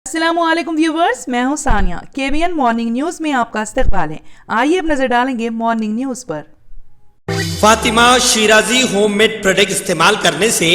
अस्सलाम वालेकुम व्यूवर्स, मैं हूं सानिया। KBN मॉर्निंग न्यूज में आपका इस्तकबाल है। आइए अब नजर डालेंगे मॉर्निंग न्यूज पर। फातिमा शिराजी होममेड प्रोडक्ट इस्तेमाल करने से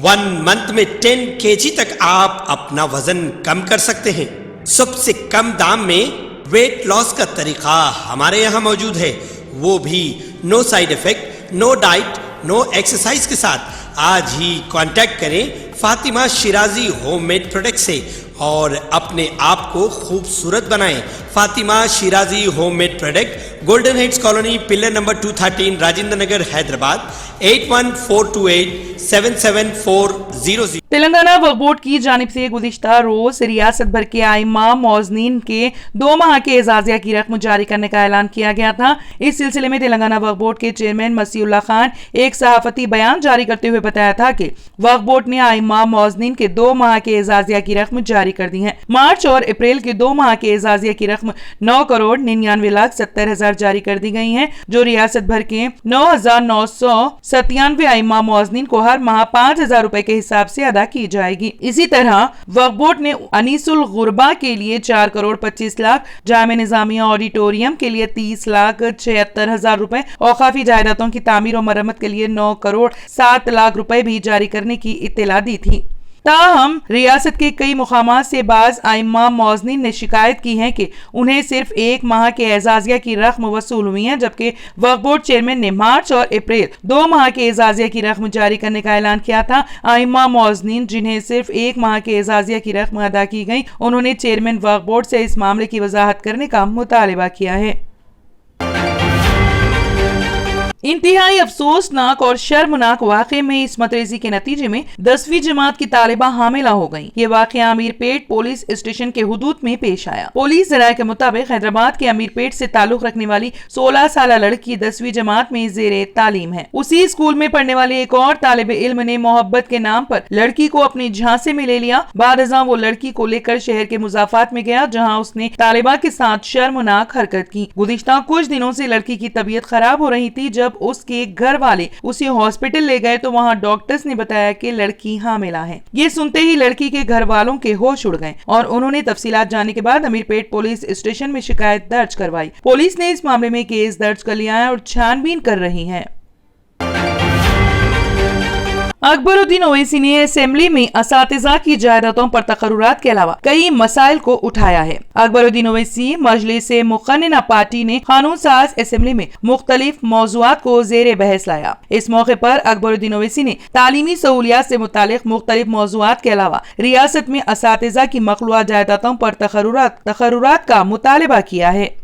1 मंथ में 10 kg तक आप अपना वजन कम कर सकते हैं। सबसे कम दाम में वेट लॉस का तरीका हमारे यहाँ मौजूद है, वो भी no side effect, no diet, no exercise के साथ। आज ही कांटेक्ट करें फातिमा शिराजी होममेड प्रोडक्ट से और अपने आप को खूबसूरत बनाएं। Fatima Shirazi homemade product, golden heads colony, pillar number 213, Rajendra Nagar, Hyderabad 8142877400। Telangana Waqf board की जानिब से गुज़िश्ता रोज रियासत भर के आइम्मा मौज़नीन के 2 माह के एजाजिया की रकम जारी करने का ऐलान किया गया था। इस सिलसिले में तेलंगाना वक्फ बोर्ड के चेयरमैन मसीउल्लाह खान एक सहाफती बयान जारी करते हुए बताया था कि वक्फ बोर्ड ने आइम्मा मौज़नीन के 2 माह के एजाजिया की रकम जारी कर दी है। मार्च और अप्रैल के 2 माह के एजाजिया की रकम 9,99,70,000 जारी कर दी गई है, जो रियासत भर के 9,997 आइम्मा मौज़नीन को हर माह 5,000 रुपए के हिसाब से अदा की जाएगी। इसी तरह वक्फ बोर्ड ने अनीसुल गुरबा के लिए 4,25,00,000, जामे निजामिया ऑडिटोरियम के लिए 30,76,000 रुपए, औकाफी जायदादों की तामीर और मरम्मत के लिए 9,07,00,000 रुपए भी जारी करने की इत्तला दी थी। ताहम रियासत के कई मुकामात से बाज आइम्मा मौज़नीन ने शिकायत की है कि उन्हें सिर्फ 1 माह के एजाजिया की रकम वसूल हुई है, जबकि वक्फ बोर्ड चेयरमैन ने मार्च और अप्रैल 2 माह के एजाजिया की रकम जारी करने का ऐलान किया था। आइम्मा मौज़नीन जिन्हें सिर्फ 1 माह के एजाजिया की रकम अदा की गई, उन्होंने चेयरमैन वक्फ बोर्ड से इस मामले की वजाहत करने का मुतालिबा किया है। इंतहाई अफसोसनाक और शर्मनाक वाक़े में इस्मत रेज़ी के नतीजे में 10वीं जमात की तालिबा हामिला हो गयी। ये वाक़या अमीरपेट पुलिस स्टेशन के हुदूद में पेश आया। पुलिस ज़राए के मुताबिक हैदराबाद के अमीरपेट से ताल्लुक रखने वाली 16 साल लड़की 10वीं जमात में ज़ेरे तालीम है। उसी स्कूल में पढ़ने वाले एक और तालिब इल्म ने मोहब्बत के नाम पर लड़की को अपने झांसे में ले लिया। बाद वो लड़की को लेकर शहर के मुजाफात में गया, जहाँ उसने तालिबा के साथ शर्मनाक हरकत की। गुज़िश्ता कुछ दिनों से लड़की की तबीयत खराब हो रही थी। जब उसके घर वाले उसे हॉस्पिटल ले गए तो वहां डॉक्टर्स ने बताया कि लड़की हामिला है। ये सुनते ही लड़की के घर वालों के होश उड़ गए और उन्होंने तफसीलात जानने के बाद अमीरपेट पुलिस स्टेशन में शिकायत दर्ज करवाई। पुलिस ने इस मामले में केस दर्ज कर लिया है और छानबीन कर रही है। अकबरुद्दीन ओवैसी ने असेंबली में असातिज़ा की जायदादों पर तकर्रुरात के अलावा कई मसाइल को उठाया है। अकबरुद्दीन ओवैसी मजलिस मुक़न्निना पार्टी ने कानून साज असेंबली में मुख्तलिफ मौज़ूआत को ज़ेरे बहस लाया। इस मौके पर अकबरुद्दीन ओवैसी ने तालीमी सहूलियात से मुतालिक मुख्तलिफ मौज़ूआत के अलावा रियासत में असातिज़ा की मखलूआ जायदादों पर तकर्रुरात का मुतालिबा किया है।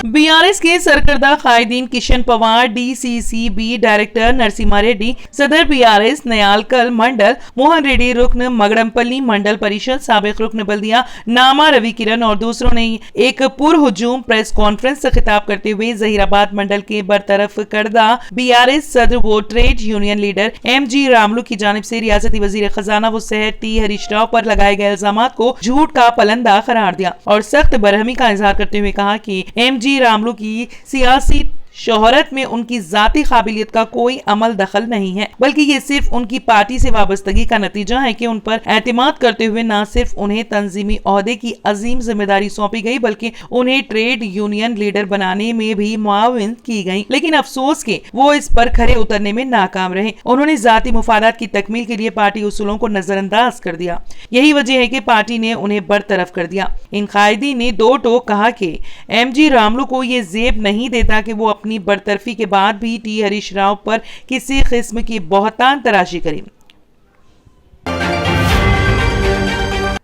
BRS के सरकर्दा कायदीन किशन पवार, DCCB डायरेक्टर नरसिम्हा रेड्डी, सदर BRS नयालकल मंडल मोहन रेड्डी, रुकन मगडमपल्ली मंडल परिषद, साबिक रुकन बल्दिया नामा रवि किरण और दूसरों ने एक पुरहुजूम प्रेस कॉन्फ्रेंस से खिताब करते हुए ज़हीराबाद मंडल के बरतरफ करदा BRS सदर वो trade union leader MG Ramulu की जानिब से रियासती वजीर खजाना व सेहत T हरीश राव पर लगाए गए इल्जामात को झूठ का पलंदा करार दिया और सख्त बरहमी का इजहार करते हुए कहा कि MG रामलू की सियासी शोहरत में उनकी जाती काबिलियत का कोई अमल दखल नहीं है, बल्कि ये सिर्फ उनकी पार्टी से वाबस्तगी का नतीजा है कि उन पर एतमाद करते हुए न सिर्फ उन्हें तंजीमी ओहदे की अजीम जिम्मेदारी सौंपी गई, बल्कि उन्हें ट्रेड यूनियन लीडर बनाने में भी मुआविन की गई। लेकिन अफसोस के वो इस पर खरे उतरने में नाकाम रहे। उन्होंने जाती मुफादात की तकमील के लिए पार्टी उसूलों को नजरअंदाज कर दिया। यही वजह है कि पार्टी ने उन्हें बरतरफ कर दिया। इन कायदीन ने दो टोक कहा कि MG रामलू को ये जेब नहीं देता कि वो अपनी बरतरफी के बाद भी T हरीश राव पर किसी किस्म की बहतान तराशी करें।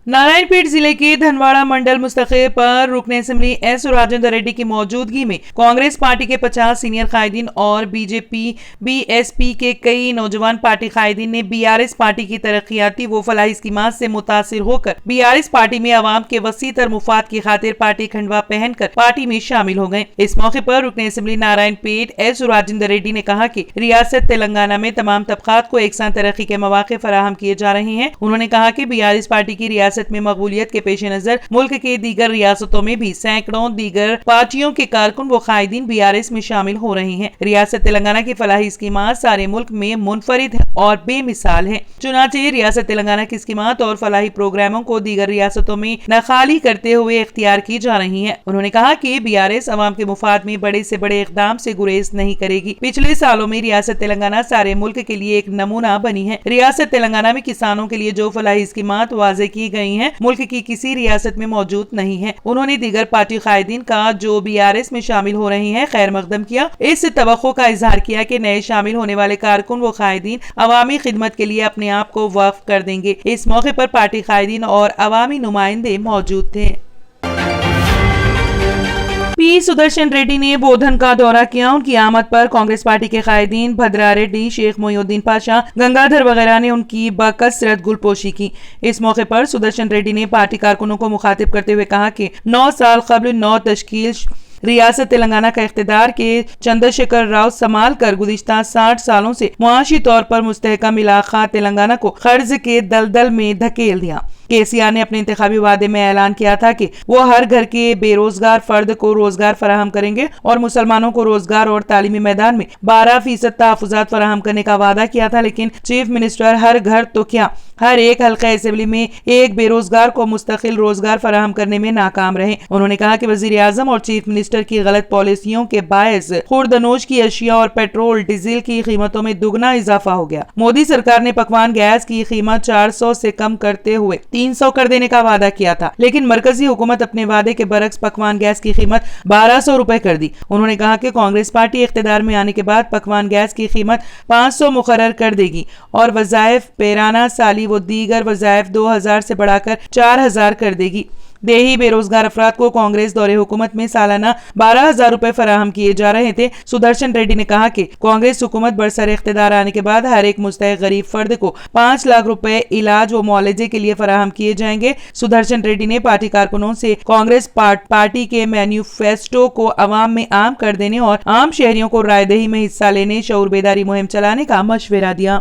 नारायणपेट जिले के धनवाड़ा मंडल मुस्तक़िल पर रुकन असेंबली S राजेंद्र रेड्डी की मौजूदगी में कांग्रेस पार्टी के 50 सीनियर कायदीन और BJP BSP के कई नौजवान पार्टी कायदीन ने BRS पार्टी की तरक्याती व फलाही स्कीमात से मुतासिर होकर BRS पार्टी में अवाम के वसी तर मुफाद की खातिर पार्टी खंडवा पहनकर पार्टी में शामिल हो गए। इस मौके पर रुकन असेंबली नारायणपेट S राजेंद्र रेड्डी ने कहा कि रियासत तेलंगाना में तमाम तबकात को एकसां तरक्की के मौके फराहम किए जा रहे हैं। उन्होंने कहा कि BRS पार्टी की ریاست میں مقبولیت کے پیش نظر ملک کے دیگر ریاستوں میں بھی سینکڑوں دیگر پارٹیوں کے کارکن و قائدین BRS میں شامل ہو رہے ہیں۔ ریاست تلنگانہ کی فلاحی اسکیمات سارے ملک میں منفرد اور بے مثال ہیں۔ چنانچہ ریاست تلنگانہ کی اسکیمات اور فلاحی پروگراموں کو دیگر ریاستوں میں ناخالی کرتے ہوئے اختیار کی جا رہی ہیں۔ انہوں نے کہا کہ BRS عوام کے مفاد میں بڑے سے بڑے اقدام سے گریز نہیں کرے گی۔ پچھلے سالوں میں ریاست تلنگانہ سارے ملک کے لیے ایک نمونہ بنی ہے۔ ریاست تلنگانہ میں کسانوں کے لیے جو فلاحی اسکیمات واضح کی گئی ہیں ملک کی کسی ریاست میں موجود نہیں ہے۔ انہوں نے دیگر پارٹی قائدین کا جو BRS میں شامل ہو رہے ہیں خیر مقدم کیا۔ اس توقع کا اظہار کیا کہ نئے شامل ہونے والے کارکن و قائدین عوامی خدمت کے لیے اپنے آپ کو وقف کر دیں گے۔ اس موقع پر پارٹی قائدین اور عوامی نمائندے موجود تھے۔ پی سدرشن ریڈی نے بودھن کا دورہ کیا۔ ان کی آمد پر کانگریس پارٹی کے قائدین بھدرا ریڈی، شیخ محی الدین پاشا، گنگادھر وغیرہ نے ان کی بکثرت گل پوشی کی۔ اس موقع پر سدرشن ریڈی نے پارٹی کارکنوں کو مخاطب کرتے ہوئے کہا کہ 9 سال قبل نو تشکیل ریاست تلنگانہ کا اقتدار کے چندرشیکھر راؤ سنبھال کر گزشتہ 60 سالوں سے معاشی طور پر مستحکم علاقہ تلنگانہ کو قرض کے دلدل میں دھکیل دیا۔ KCR نے اپنے انتخابی وعدے میں اعلان کیا تھا کہ وہ ہر گھر کے بے روزگار فرد کو روزگار فراہم کریں گے اور مسلمانوں کو روزگار اور تعلیمی میدان میں 12% تحفظات فراہم کرنے کا وعدہ کیا تھا، لیکن چیف منسٹر ہر گھر تو کیا ہر ایک حلقہ اسمبلی میں ایک بے روزگار کو مستقل روزگار فراہم کرنے میں ناکام رہے۔ انہوں نے کہا کہ وزیر اعظم اور چیف منسٹر کی غلط پالیسیوں کے باعث خوردنوش کی اشیاء اور پیٹرول ڈیزل کی قیمتوں میں دگنا اضافہ ہو گیا۔ مودی سرکار نے پکوان گیس کی قیمت 400 سے کم کرتے ہوئے 300 کر دینے کا وعدہ کیا تھا، لیکن مرکزی حکومت اپنے وعدے کے برعکس پکوان گیس کی قیمت 1200 روپے کر دی۔ انہوں نے کہا کہ کانگریس پارٹی اقتدار میں آنے کے بعد پکوان گیس کی قیمت 500 مقرر کر دے گی اور وظائف پیرانہ سالی و دیگر وظائف 2000 سے بڑھا کر 4000 کر دے گی۔ دیہی بے روزگار افراد کو کانگریس دور حکومت میں سالانہ 12,000 روپے فراہم کیے جا رہے تھے۔ سدرشن ریڈی نے کہا کہ کانگریس حکومت برسر اقتدار آنے کے بعد ہر ایک مستحق غریب فرد کو 5 لاکھ روپے علاج و معالجے کے لیے فراہم کیے جائیں گے۔ سدرشن ریڈی نے پارٹی کارکنوں سے کانگریس پارٹی کے مینیفیسٹو کو عوام میں عام کر دینے اور عام شہریوں کو رائے دہی میں حصہ لینے، شعور بیداری مہم چلانے کا مشورہ دیا۔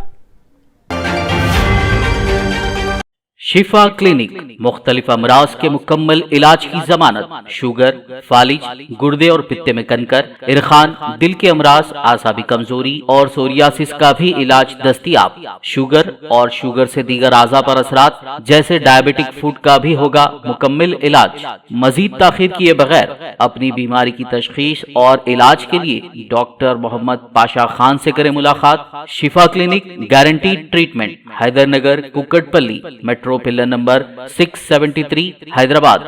شفا کلینک مختلف امراض کے مکمل علاج کی ضمانت، شوگر، فالج، گردے اور پتے میں کنکر، ارخان، دل کے امراض، اعصابی کمزوری اور سوریاسس کا بھی علاج دستیاب۔ شوگر اور شوگر سے دیگر اعضاء پر اثرات جیسے ڈائبٹک فوڈ کا بھی ہوگا مکمل علاج۔ مزید تاخیر کیے بغیر اپنی بیماری کی تشخیص اور علاج کے لیے ڈاکٹر محمد پاشا خان سے کریں ملاقات۔ Shifa clinic guaranteed treatment, Hyder Nagar, Kukatpally, metro pillar number 673، Hyderabad.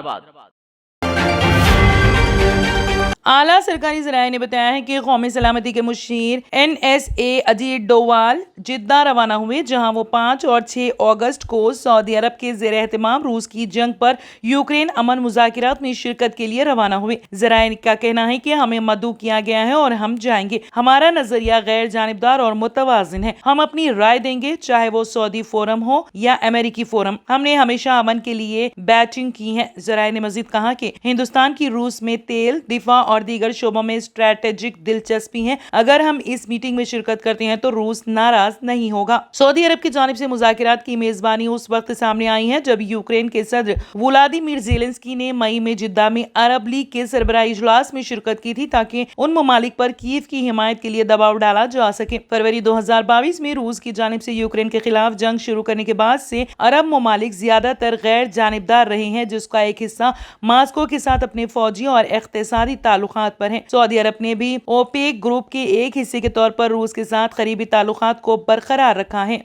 اعلیٰ سرکاری ذرائع نے بتایا ہے کہ قومی سلامتی کے مشیر NSA اجیت ڈووال جدہ روانہ ہوئے، جہاں وہ 5 اور 6 اگست کو سعودی عرب کے زیر اہتمام روس کی جنگ پر یوکرین امن مذاکرات میں شرکت کے لیے روانہ ہوئے۔ ذرائع کا کہنا ہے کہ ہمیں مدعو کیا گیا ہے اور ہم جائیں گے۔ ہمارا نظریہ غیر جانبدار اور متوازن ہے۔ ہم اپنی رائے دیں گے، چاہے وہ سعودی فورم ہو یا امریکی فورم۔ ہم نے ہمیشہ امن کے لیے بیٹنگ کی ہے۔ ذرائع نے مزید کہا کہ ہندوستان کی روس میں تیل، دفاع اور دیگر شعبوں میں اسٹریٹجک دلچسپی ہے۔ اگر ہم اس میٹنگ میں شرکت کرتے ہیں تو روس ناراض نہیں ہوگا۔ سعودی عرب کی جانب سے مذاکرات کی میزبانی اس وقت سامنے آئی ہے جب یوکرین کے صدر ولادیمیر زیلنسکی نے مئی میں جدہ میں عرب لیگ کے سربراہی اجلاس میں شرکت کی تھی تاکہ ان ممالک پر کیف کی حمایت کے لیے دباؤ ڈالا جا سکے۔ فروری 2022 میں روس کی جانب سے یوکرین کے خلاف جنگ شروع کرنے کے بعد سے عرب ممالک زیادہ تر غیر جانبدار رہے ہیں، جس کا ایک حصہ ماسکو کے ساتھ اپنے فوجی اور اقتصادی تعلقات پر ہیں۔ سعودی عرب نے بھی اوپیک گروپ کے ایک حصے کے طور پر روس کے ساتھ قریبی تعلقات کو برقرار رکھا ہے۔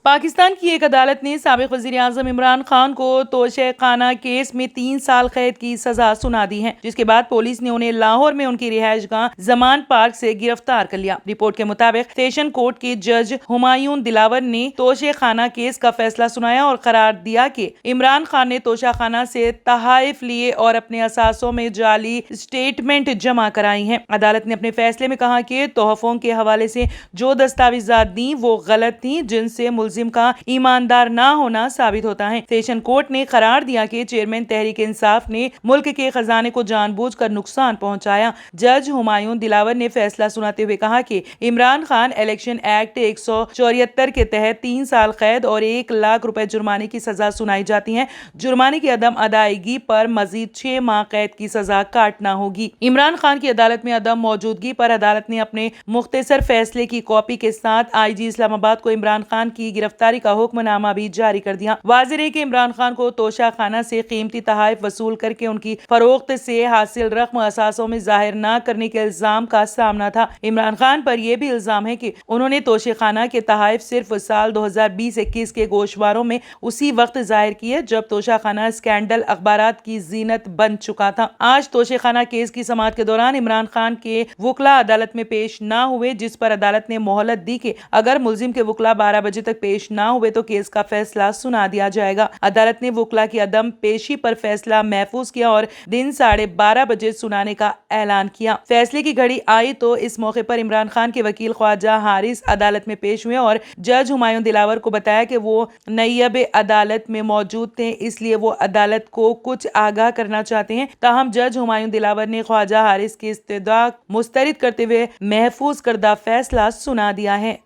پاکستان کی ایک عدالت نے سابق وزیر اعظم عمران خان کو توشہ خانہ کیس میں 3 سال قید کی سزا سنا دی ہے، جس کے بعد پولیس نے انہیں لاہور میں ان کی رہائش گاہ زمان پارک سے گرفتار کر لیا۔ رپورٹ کے مطابق سیشن کورٹ کے جج ہمایون دلاور نے توشہ خانہ کیس کا فیصلہ سنایا اور قرار دیا کہ عمران خان نے توشہ خانہ سے تحائف لیے اور اپنے اثاثوں میں جعلی اسٹیٹمنٹ جمع کرائی ہیں۔ عدالت نے اپنے فیصلے میں کہا کہ تحفوں کے حوالے سے جو دستاویزات دیں وہ غلط تھیں، جن سے ملزمان मुलजिम का ईमानदार ना होना साबित होता है। सेशन कोर्ट ने करार दिया कि चेयरमैन तहरीक इंसाफ ने मुल्क के खजाने को जानबूझकर नुकसान पहुंचाया। जज हुमायूं दिलावर ने फैसला सुनाते हुए कहा कि इमरान खान इलेक्शन एक्ट 174 के तहत 3 साल कैद और 1 लाख रुपए जुर्माने की सजा सुनाई जाती है। जुर्माने की अदम अदायगी पर मजीद 6 माह कैद की सजा काटना होगी। इमरान खान की अदालत में अदम मौजूदगी पर अदालत ने अपने मुख्तसर फैसले की कॉपी के साथ IG इस्लामाबाद को इमरान खान की गिरफ्तारी का हुक्मनामा भी जारी कर दिया। वाज़ेह है कि इमरान खान को तोशा खाना से कीमती तोहफे वसूल करके उनकी फरोख्त से हासिल रकम असासों में जाहिर न करने के इल्जाम का सामना था। इमरान खान पर यह भी इल्जाम है कि उन्होंने तोशे खाना के तोहफे सिर्फ साल 2020-21 के गोशवारों में उसी वक्त जाहिर किए जब तोशा खाना स्कैंडल अखबारात की जीनत बन चुका था। आज तोशे खाना केस की समाअत के दौरान इमरान खान के वकला अदालत में पेश न हुए, जिस पर अदालत ने मोहलत दी कि अगर मुलजिम के वकला 12 बजे तक पेश न हुए तो केस का फैसला सुना दिया जाएगा। अदालत ने वकला की अदम पेशी पर फैसला महफूज किया और दिन 12:30 बजे सुनाने का ऐलान किया। फैसले की घड़ी आई तो इस मौके पर इमरान खान के वकील ख्वाजा हारिस अदालत में पेश हुए और जज हुमायूं दिलावर को बताया कि वो नैयब अदालत में मौजूद थे, इसलिए वो अदालत को कुछ आगाह करना चाहते हैं। ताहम जज हुमायूं दिलावर ने ख्वाजा हारिस की इस्तदा मुस्तरद करते हुए महफूज करदा फैसला सुना दिया है।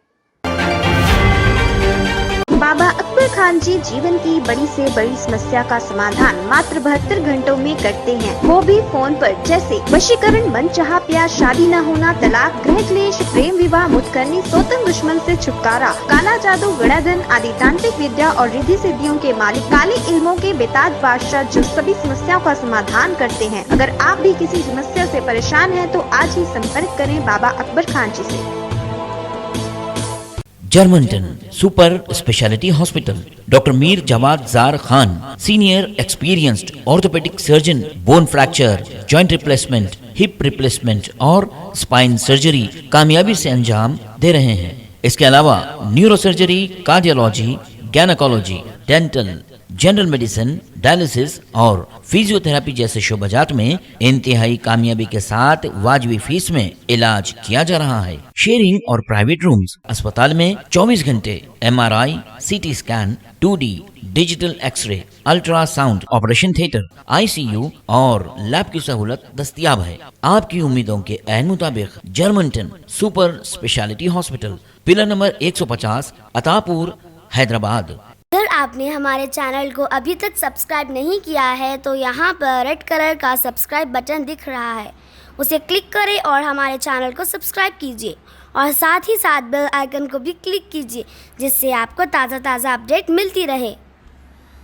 बाबा अकबर खान जी जीवन की बड़ी से बड़ी समस्या का समाधान मात्र 72 घंटों में करते हैं, वो भी फोन पर। जैसे वशीकरण, मनचाहा प्यार, शादी न होना, तलाक, गृह क्लेश, प्रेम विवाह, मुतकरनी, सोतन दुश्मन से छुटकारा, काला जादू, गड़ाधन आदि तांत्रिक विद्या और रिद्धि सिद्धियों के मालिक काले इल्मों के बेताज बादशाह जो सभी समस्याओं का समाधान करते हैं। अगर आप भी किसी समस्या से परेशान हैं तो आज ही संपर्क करें बाबा अकबर खान जी से। Germanten super speciality hospital, doctor Mir Jawad Zar Khan, senior experienced orthopaedic surgeon, bone fracture, joint replacement, hip replacement और स्पाइन सर्जरी कामयाबी से अंजाम दे रहे हैं। इसके अलावा neuro surgery, cardiology, gynaecology, dental, general medicine, dialysis और फिजियोथेरेपी जैसे शोबाजात में इंतहाई कामयाबी के साथ वाजबी फीस में इलाज किया जा रहा है। शेयरिंग और प्राइवेट रूम्स, अस्पताल में 24 घंटे MRI, CT scan, 2D digital x-ray, ultrasound, operation theatre, ICU और लैब की सहूलत दस्तयाब है। आपकी उम्मीदों के ऐन मुताबिक Germanten super speciality hospital, pillar number 150, Attapur, Hyderabad. अगर आपने हमारे चैनल को अभी तक सब्सक्राइब नहीं किया है तो यहाँ पर रेड कलर का सब्सक्राइब बटन दिख रहा है, उसे क्लिक करें और हमारे चैनल को सब्सक्राइब कीजिए और साथ ही साथ बेल आइकन को भी क्लिक कीजिए, जिससे आपको ताज़ा अपडेट मिलती रहे।